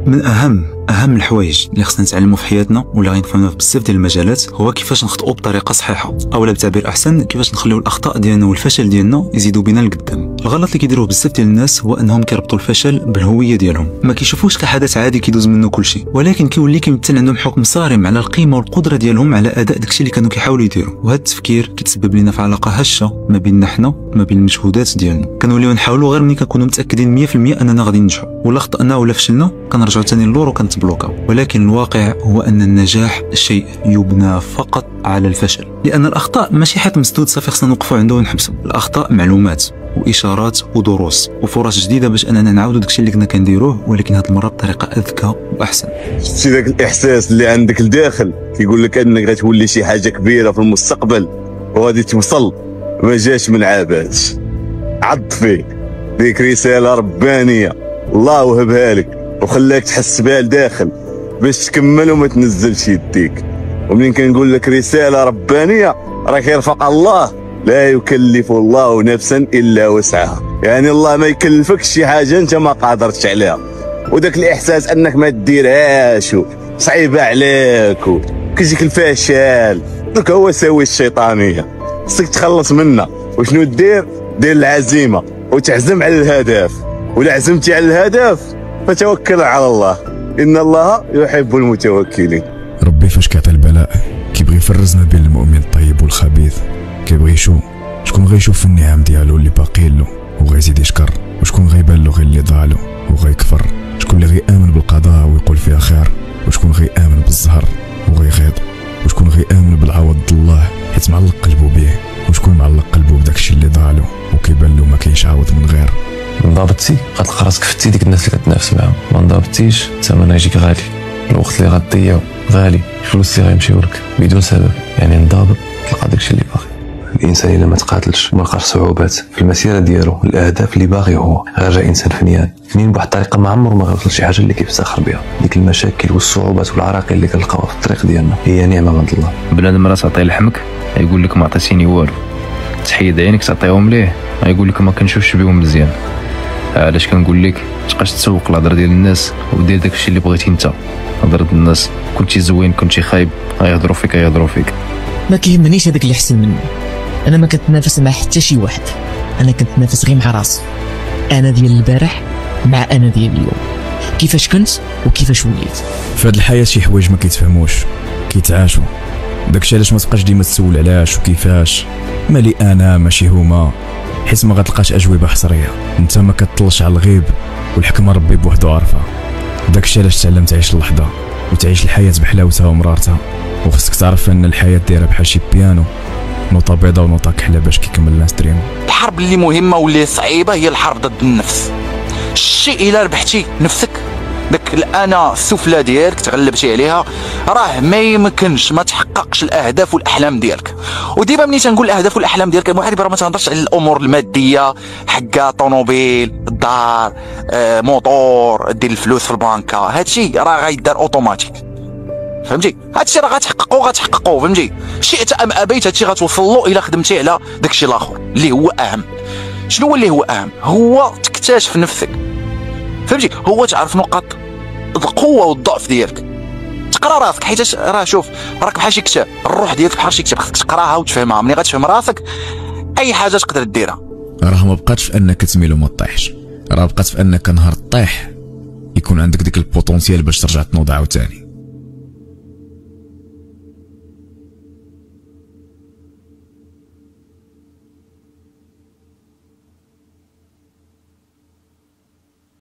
من اهم الحوايج اللي خصنا نتعلموا في حياتنا واللي غينفعونا في بزاف ديال المجالات هو كيفاش نخطئوا بطريقه صحيحه، اولا بتعبير احسن كيفاش نخليو الاخطاء ديالنا والفشل ديالنا يزيدوا بنا لقدام. الغلط اللي كيديروه بزاف ديال الناس هو انهم كيربطوا الفشل بالهويه ديالهم، ما كيشوفوش كحدث عادي كيدوز منه كلشي، ولكن كيولي كيمثل عندهم حكم صارم على القيمه والقدره ديالهم على اداء داكشي اللي كانوا كيحاولوا يديروا. وهذا التفكير كيتسبب لنا في علاقه هشه ما بيننا حنا وما بين المجهودات ديالنا، كنوليو نحاولوا غير ملي كنكونوا متاكدين 100% اننا غادي ننجحوا، ولا خطأنا ولا فشلنا كنرجعوا ثاني للور وكنتبلوكاو. ولكن الواقع هو ان النجاح شيء يبنى فقط على الفشل، لان الاخطاء ماشي حيط مسدود صافي خصنا نوقفوا عنده ونحبسوا. الاخطاء معلومات واشارات ودروس وفرص جديده باش اننا نعاودوا داكشي اللي كنا كنديروه، ولكن هذه المره بطريقه اذكى واحسن. شتي داك الاحساس اللي عندك لداخل كيقول لك انك غتولي شي حاجه كبيره في المستقبل وغادي توصل، ما جاش من عباش، عض فيك ديك رساله ربانيه الله وهبها لك وخلاك تحس بها لداخل باش تكمل وما تنزلش يديك. ومنين كنقول لك رساله ربانيه راه كيرفق الله، لا يكلف الله نفسا الا وسعها، يعني الله ما يكلفكش شي حاجه انت ما قادرتش عليها. وداك الاحساس انك ما ديرهاش صعيبه عليك وكيجيك الفشل، دوك هو سوي الشيطانيه، خصك تخلص منها. وشنو دير العزيمه وتعزم على الهدف، ولا عزمتي على الهدف فتوكل على الله، ان الله يحب المتوكلين. ربي فاش كيعطي البلاء كيبغي يفرز ما بين المؤمن الطيب والخبيث، كيبغي يشوف شكون غيشوف النعم ديالو اللي باقيين له وغيزيد يشكر، وشكون غيبان له غير اللي ضاعلو وغيكفر، شكون اللي غيامن بالقضاء ويقول فيها خير، وشكون غيامن بالزهر وغيغيض، وشكون غيامن بالعوض الله حيت معلق قلبو بيه، وشكون معلق قلبو بداكشي اللي ضاعلو وكيبان له ما كاينش عوض من غير. انضبطتي غتلقى راسك فتي ديك الناس اللي كتنافس معاهم، ما انضبطتيش الثمن غيجيك غالي، الوقت اللي غتضيعو غالي، الفلوس اللي غيمشيو لك بدون سبب. يعني انضبط تلقى داكشي اللي باغي. الانسان الا ما تقاتلش وما لقاش صعوبات في المسيره ديالو، الاهداف اللي باغي هو غير جا انسان فنيان بواحد الطريقه ما عمره ما غيوصل شي حاجه اللي كيفتخر بها. ديك المشاكل والصعوبات والعراقيل اللي كنلقاوها في الطريق ديالنا هي نعمه من الله. بنادم راه تعطيه لحمك يقول لك ما عطيتيني والو، تحيد عينك تعطيهم ليه يقول لك ما كنشوفش بهم مزيان. علاش كنقول لك تبقاش تسوق الهضره ديال الناس ودير داكشي اللي بغيتي انت. هضره الناس كنتي زوين كنتي خايب غيهضروا فيك. ما كيهمنيش هذاك اللي احسن مني، انا ما كنتنافس مع حتى شي واحد، انا كنتنافس غير مع راسي. انا ديال البارح مع انا ديال اليوم، كيفاش كنت وكيفاش وليت. في هاد الحياه شي حوايج ما كيتفهموش كيتعاشوا، داكشي علاش ما تبقاش ديما تسول علاش وكيفاش، مالي انا ماشي هما، حيت ما غتلقاش اجوبه حصريه. انت ما كتطلش على الغيب والحكمه ربي بوحدو عارفه. داكشي علاش تعلم تعيش اللحظه وتعيش الحياه بحلاوتها ومرارتها، وخصك تعرف ان الحياه دايره بحال شي بيانو، نوطه بيضاء ونوطه كحله باش كيكمل الناس دريم. الحرب اللي مهمه واللي صعيبه هي الحرب ضد النفس. الشيء الا ربحتي نفسك، داك الانا السفلى ديالك تغلبتي عليها، راه ما يمكنش ما تحققش الاهداف والاحلام ديالك. وديما ملي تنقول الاهداف والاحلام ديالك المغربي راه ما تهضرش على الامور الماديه، حقا طوموبيل، الدار، موطور، دير الفلوس في البنكه، هادشي راه غيدار اوتوماتيك، فهمتي؟ هادشي راه غتحققوه فهمتي؟ شئت ام ابيت هادشي غتوصل له الا خدمتي على داكشي الاخر اللي هو اهم. شنو هو اللي هو اهم؟ هو تكتشف نفسك، فهمتي؟ هو تعرف نقاط القوه والضعف ديالك، تقرا راسك، حيت راه شوف راك بحال شي كتاب، الروح ديالك بحال شي كتاب، خصك تقراها وتفهمها. ملي غتفهم راسك اي حاجه تقدر ديرها. راه ما بقاتش في انك تميل وما تطيحش، راه بقات في انك نهار طيح يكون عندك ديك البوتونسيال باش ترجع تنوض عاوتاني.